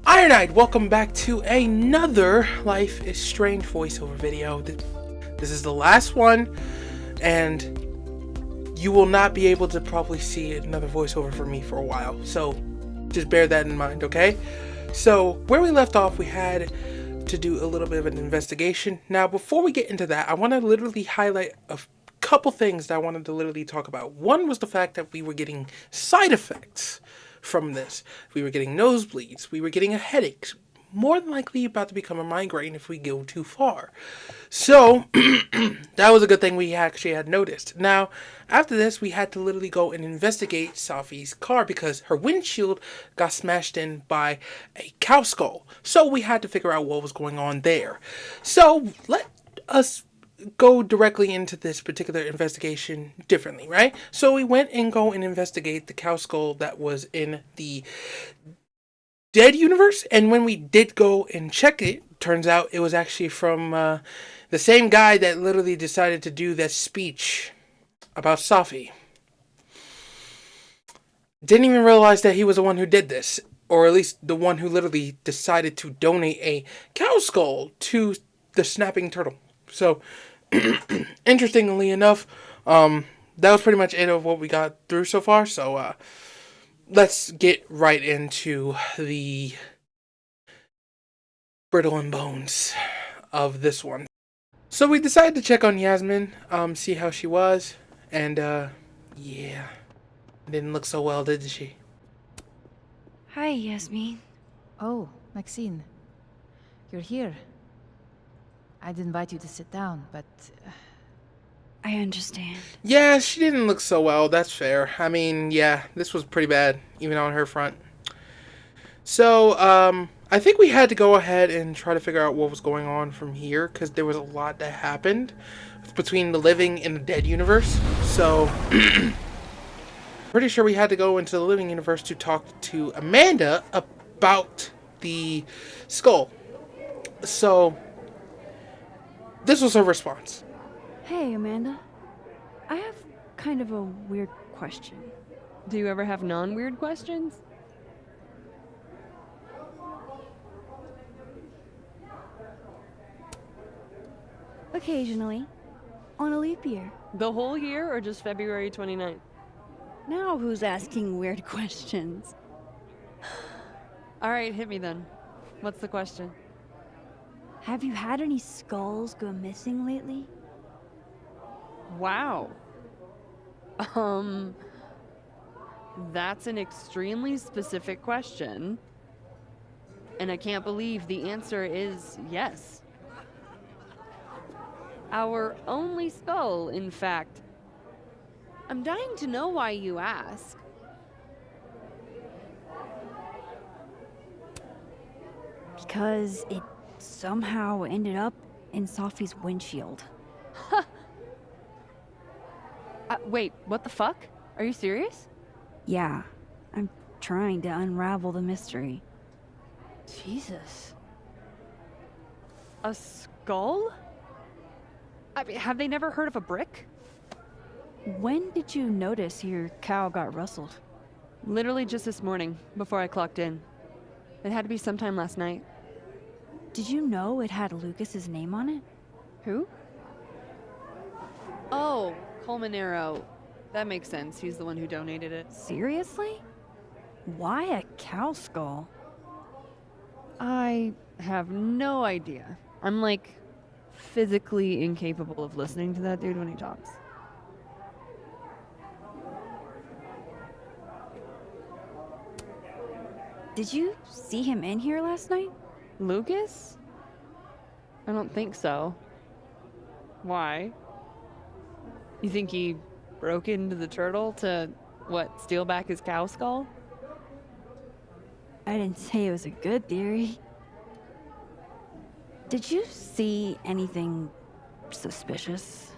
IronHide, welcome back to another Life is Strange voiceover video. This is the last one, and you will not be able to probably see another voiceover from me for a while. So just bear that in mind, okay? So where we left off, we had to do a little bit of an investigation. Now, before we get into that, I want to literally highlight a couple things that I wanted to literally talk about. One was the fact that we were getting side effects from this. We were getting nosebleeds. We were getting a headache. More than likely about to become a migraine if we go too far. So, that was a good thing we actually had noticed. Now, after this, we had to literally go and investigate Safi's car because her windshield got smashed in by a cow skull. So, we had to figure out what was going on there. So, let us go directly into this particular investigation differently, right? So we went and go and investigate the cow skull that was in the dead universe, and when we did go and check it, turns out it was actually from the same guy that literally decided to do that speech about Safi. Didn't even realize that he was the one who did this, or at least the one who literally decided to donate a cow skull to the snapping turtle. So, interestingly enough, that was pretty much it of what we got through so far. So, let's get right into the brittle and bones of this one. So we decided to check on Yasmin, see how she was, and, yeah, didn't look so well, did she? Hi, Yasmin. Oh, Maxine. You're here. I'd invite you to sit down, but... I understand. Yeah, she didn't look so well, that's fair. I mean, yeah, this was pretty bad, even on her front. So, I think we had to go ahead and try to figure out what was going on from here, because there was a lot that happened between the living and the dead universe. So, pretty sure we had to go into the living universe to talk to Amanda about the skull. So, this was her response. Hey, Amanda. I have kind of a weird question. Do you ever have non-weird questions? Occasionally. On a leap year. The whole year or just February 29th? Now who's asking weird questions? Alright, hit me then. What's the question? Have you had any skulls go missing lately? Wow. That's an extremely specific question. And I can't believe the answer is yes. Our only skull, in fact. I'm dying to know why you ask. Because it somehow ended up in Safi's windshield. Wait, what the fuck? Are you serious? Yeah, I'm trying to unravel the mystery. Jesus. A skull? I mean, have they never heard of a brick? When did you notice your cow got rustled? Literally just this morning, before I clocked in. It had to be sometime last night. Did you know it had Lucas's name on it? Who? Oh, Colmanero. That makes sense. He's the one who donated it. Seriously? Why a cow skull? I have no idea. I'm like physically incapable of listening to that dude when he talks. Did you see him in here last night? Lucas? I don't think so. Why? You think he broke into the turtle to, what, steal back his cow skull? I didn't say it was a good theory. Did you see anything suspicious?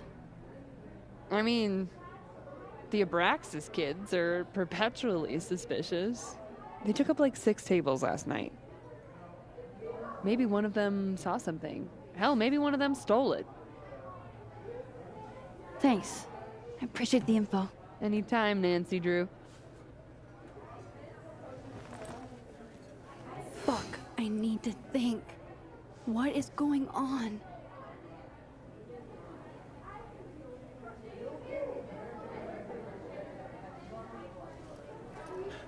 I mean, the Abraxus kids are perpetually suspicious. They took up like 6 tables last night. Maybe one of them saw something. Hell, maybe one of them stole it. Thanks. I appreciate the info. Anytime, Nancy Drew. Fuck. I need to think. What is going on?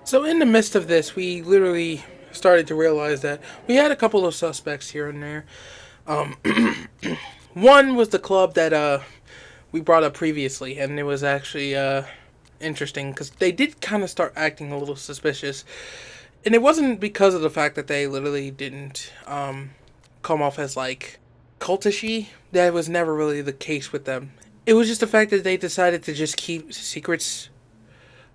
So in the midst of this, we literally started to realize that we had a couple of suspects here and there. One was the club that we brought up previously, and it was actually interesting because they did kind of start acting a little suspicious, and it wasn't because of the fact that they literally didn't come off as like cultish-y. That was never really the case with them. It was just the fact that they decided to just keep secrets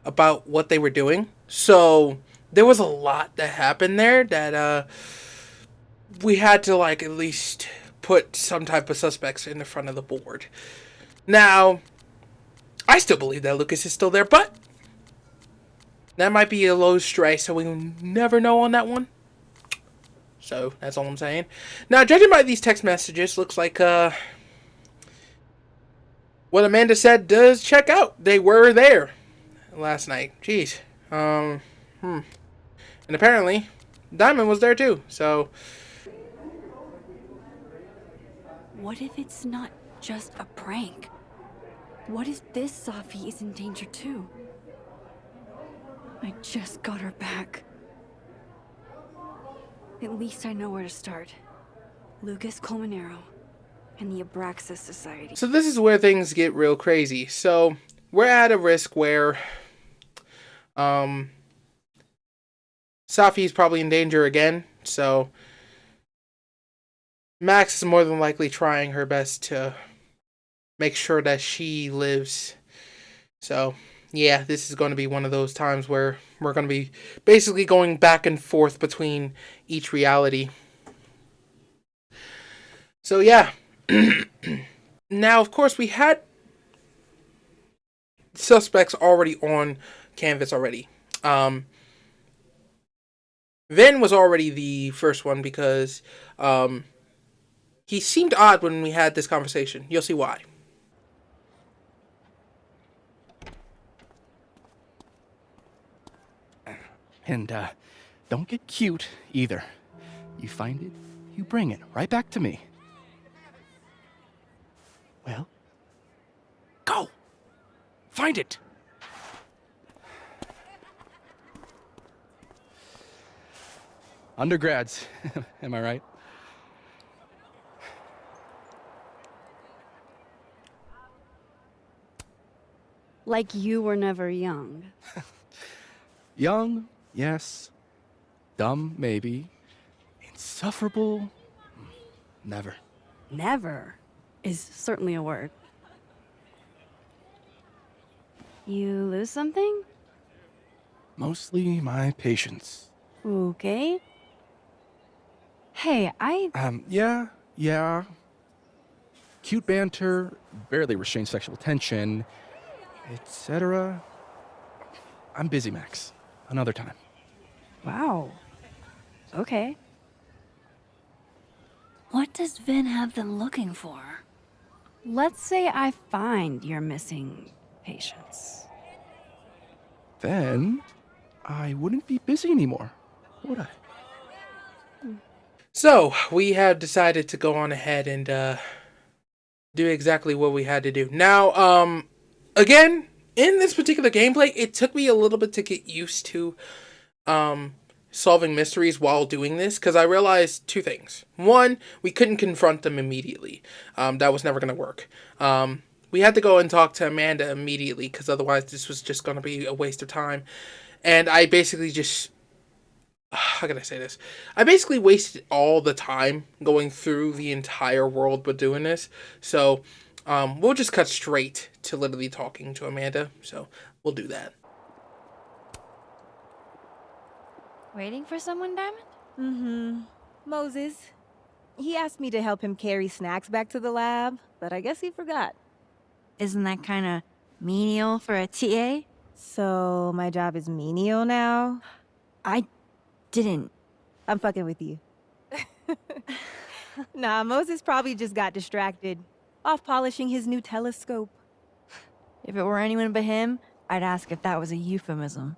about what they were doing. So there was a lot that happened there that we had to like at least put some type of suspects in the front of the board. Now, I still believe that Lucas is still there, but that might be a low stray, so we never know on that one. So that's all I'm saying. Now, judging by these text messages, looks like what Amanda said does check out. They were there last night. Jeez. And apparently, Diamond was there too. So, What if it's not just a prank? What if this Safi is in danger too? I just got her back. At least I know where to start. Lucas Colmenero and the Abraxus Society. so this is where things get real crazy. So we're at a risk where Safi's probably in danger again. So Max is more than likely trying her best to make sure that she lives. So yeah, this is going to be one of those times where we're going to be basically going back and forth between each reality. So yeah. Now, of course, we had suspects already on canvas already. Vin was already the first one because he seemed odd when we had this conversation. You'll see why. And, don't get cute, either. You find it, you bring it right back to me. Well, go! Find it! Undergrads, am I right? Like you were never young. Young, yes. Dumb, maybe. Insufferable? Never. Never is certainly a word. You lose something? Mostly my patience. Okay. Hey, Yeah. Cute banter, barely restrained sexual tension, etc. I'm busy, Max. Another time. Wow. Okay. What does Vin have them looking for? Let's say I find your missing patients. Then I wouldn't be busy anymore, would I? So we have decided to go on ahead and do exactly what we had to do. Now, again, in this particular gameplay, it took me a little bit to get used to solving mysteries while doing this, because I realized two things. One, we couldn't confront them immediately. That was never going to work. We had to go and talk to Amanda immediately, because otherwise this was just going to be a waste of time. And I basically just... How can I say this? I basically wasted all the time going through the entire world with doing this. So, we'll just cut straight to literally talking to Amanda. So, we'll do that. Waiting for someone, Diamond? Mm-hmm. Moses. He asked me to help him carry snacks back to the lab, but I guess he forgot. Isn't that kind of menial for a TA? So my job is menial now? I didn't. I'm fucking with you. Nah, Moses probably just got distracted. Off polishing his new telescope. If it were anyone but him, I'd ask if that was a euphemism.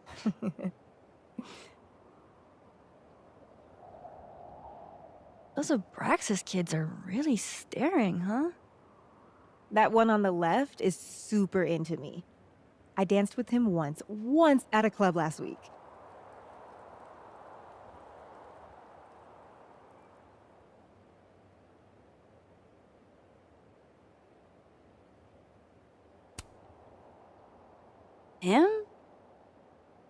Those Abraxus kids are really staring, huh? That one on the left is super into me. I danced with him once at a club last week. Him?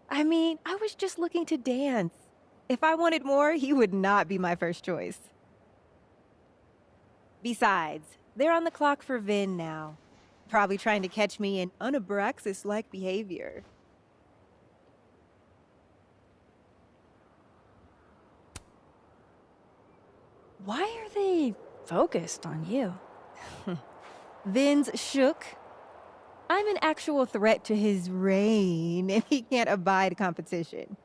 I mean, I was just looking to dance. If I wanted more, he would not be my first choice. Besides, they're on the clock for Vin now. Probably trying to catch me in un-Abraxus-like behavior. Why are they focused on you? Vin's shook. I'm an actual threat to his reign, and he can't abide competition.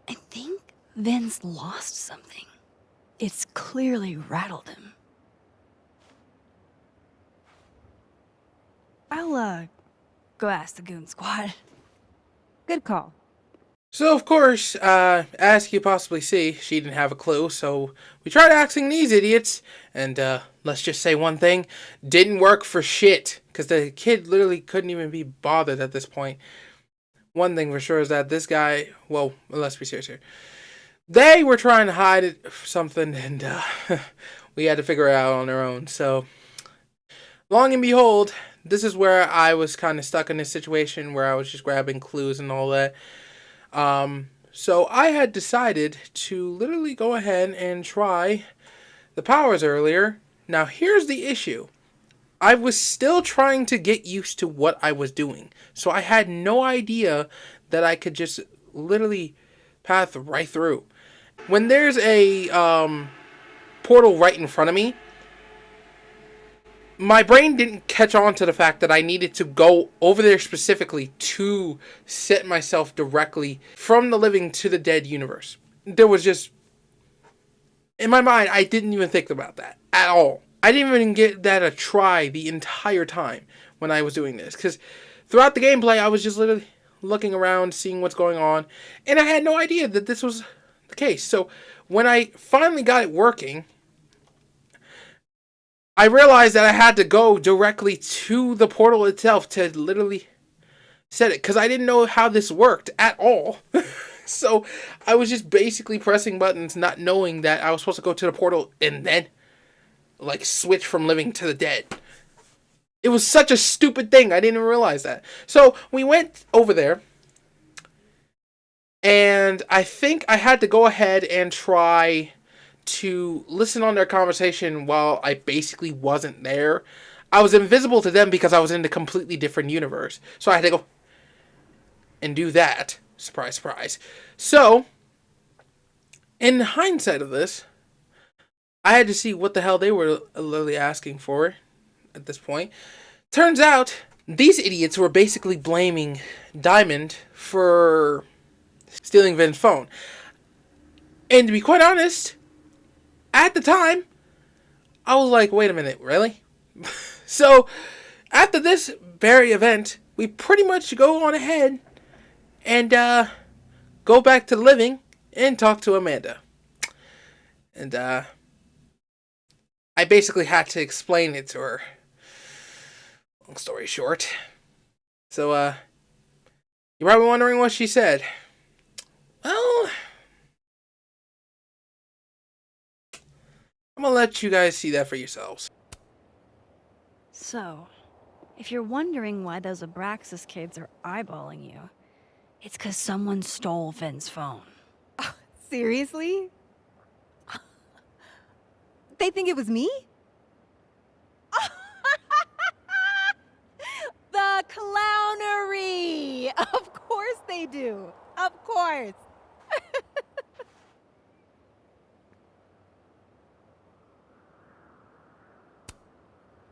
I think Vin's lost something. It's clearly rattled him. I'll, go ask the Goon Squad. Good call. So, of course, as you possibly see, she didn't have a clue, so we tried asking these idiots, and, let's just say one thing, didn't work for shit, because the kid literally couldn't even be bothered at this point. One thing for sure is that this guy, well, let's be serious here, they were trying to hide something, and, we had to figure it out on our own, so, long and behold, this is where I was kind of stuck in this situation where I was just grabbing clues and all that. So I had decided to literally go ahead and try the powers earlier. Now here's the issue. I was still trying to get used to what I was doing. So I had no idea that I could just literally path right through. When there's a portal right in front of me, my brain didn't catch on to the fact that I needed to go over there specifically to set myself directly from the living to the dead universe. There was just, in my mind, I didn't even think about that at all. I didn't even get that a try the entire time when I was doing this. Because throughout the gameplay, I was just literally looking around, seeing what's going on. And I had no idea that this was the case. So when I finally got it working, I realized that I had to go directly to the portal itself to literally set it. Because I didn't know how this worked at all. So I was just basically pressing buttons, not knowing that I was supposed to go to the portal and then like switch from living to the dead. It was such a stupid thing. I didn't even realize that. So we went over there. And I think I had to go ahead and try to listen on their conversation while I basically wasn't there. I was invisible to them because I was in a completely different universe. So I had to go and do that. Surprise, surprise. So, in hindsight of this, I had to see what the hell they were literally asking for at this point. Turns out, these idiots were basically blaming Diamond for stealing Vin's phone. And to be quite honest, at the time, I was like, wait a minute, really? So, after this very event, we pretty much go on ahead and go back to living and talk to Amanda. And I basically had to explain it to her. Long story short. So, you're probably wondering what she said. Well, I'm gonna let you guys see that for yourselves. So, if you're wondering why those Abraxus kids are eyeballing you, it's because someone stole Vin's phone. Seriously? They think it was me? The clownery! Of course they do. Of course.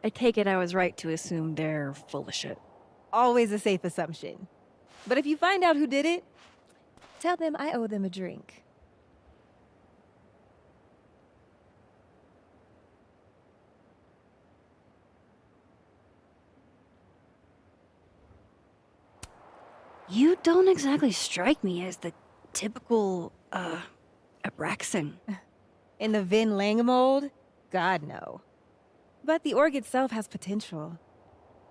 I take it I was right to assume they're full of shit. Always a safe assumption. But if you find out who did it, tell them I owe them a drink. You don't exactly strike me as the typical, Abraxan. In the Vin Lang mold? God, no. But the org itself has potential.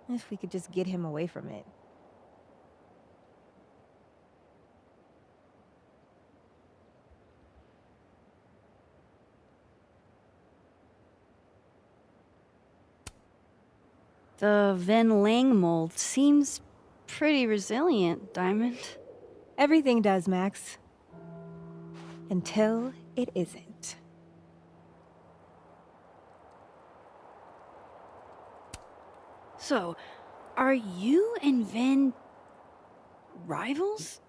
If we could just get him away from it. The Ven Lang mold seems pretty resilient, Diamond. Everything does, Max. Until it isn't. So, are you and Ven rivals?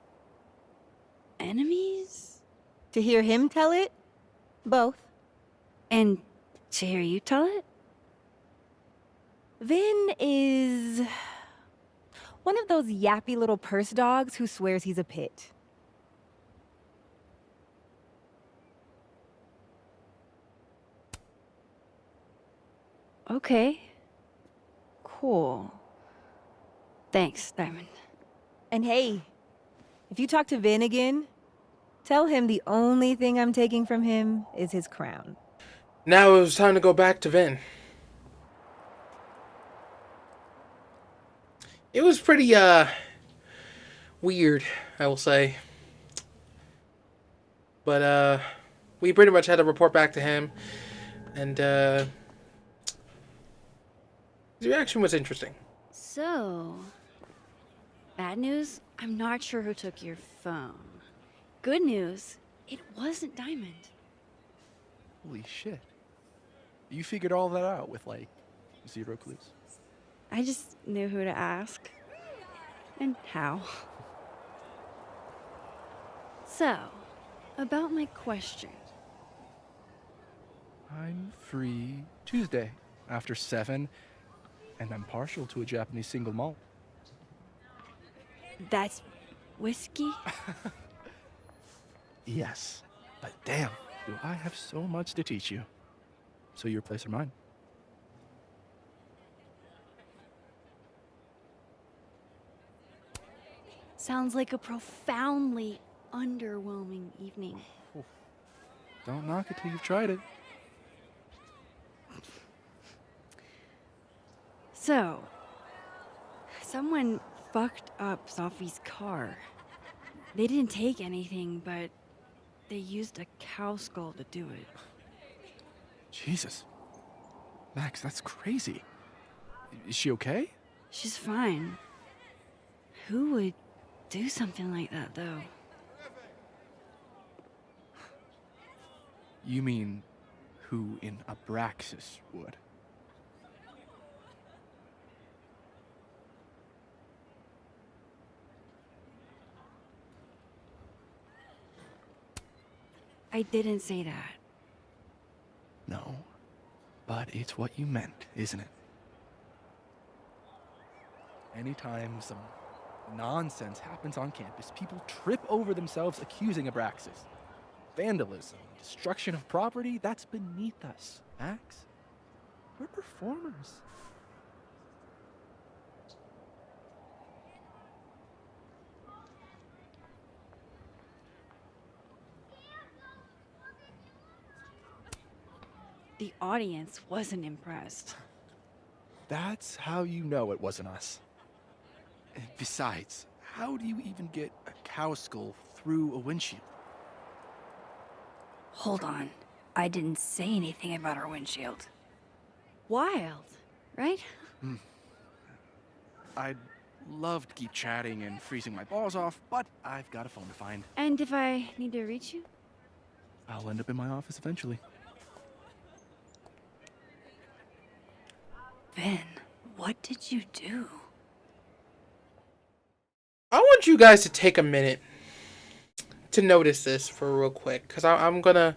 Enemies? To hear him tell it? Both. And to hear you tell it? Vin is one of those yappy little purse dogs who swears he's a pit. Okay. Cool. Thanks, Diamond. And hey, if you talk to Vin again, tell him the only thing I'm taking from him is his crown. Now it was time to go back to Vin. It was pretty, weird, I will say. But, we pretty much had to report back to him. And, his reaction was interesting. So, bad news, I'm not sure who took your phone. Good news, it wasn't Diamond. Holy shit. You figured all that out with, like, 0 clues? I just knew who to ask. And how. So, about my question. I'm free Tuesday after 7, and I'm partial to a Japanese single malt. That's whiskey? Yes, but damn, do I have so much to teach you. So your place or mine? Sounds like a profoundly underwhelming evening. Don't knock it till you've tried it. So, someone fucked up Sophie's car. They didn't take anything, but they used a cow skull to do it. Jesus. Max, that's crazy. Is she okay? She's fine. Who would do something like that, though? You mean who in Abraxus would? I didn't say that. No, but it's what you meant, isn't it? Anytime some nonsense happens on campus, people trip over themselves accusing Abraxas. Vandalism, destruction of property, that's beneath us, Max. We're performers. The audience wasn't impressed. That's how you know it wasn't us. Besides, how do you even get a cow skull through a windshield? Hold on. I didn't say anything about our windshield. Wild, right? I'd love to keep chatting and freezing my balls off, but I've got a phone to find. And if I need to reach you? I'll end up in my office eventually. Ben, what did you do? I want you guys to take a minute to notice this for real quick, because I'm going to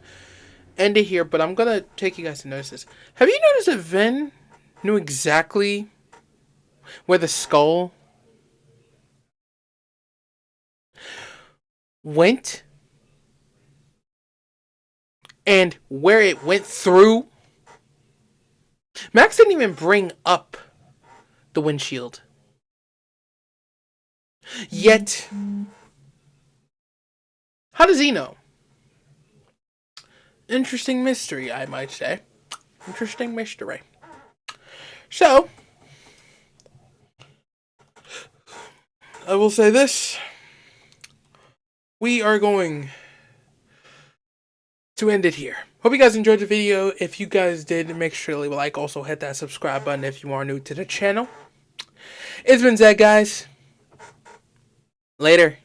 end it here, but I'm going to take you guys to notice this. Have you noticed that Vin knew exactly where the skull went and where it went through? Max didn't even bring up the windshield. Yet, How does he know? Interesting mystery, I might say. Interesting mystery. So, I will say this. We are going to end it here. Hope you guys enjoyed the video. If you guys did, make sure to leave a like. Also, hit that subscribe button if you are new to the channel. It's been Zed, guys. Later.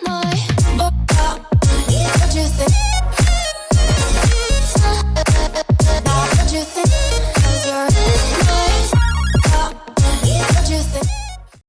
My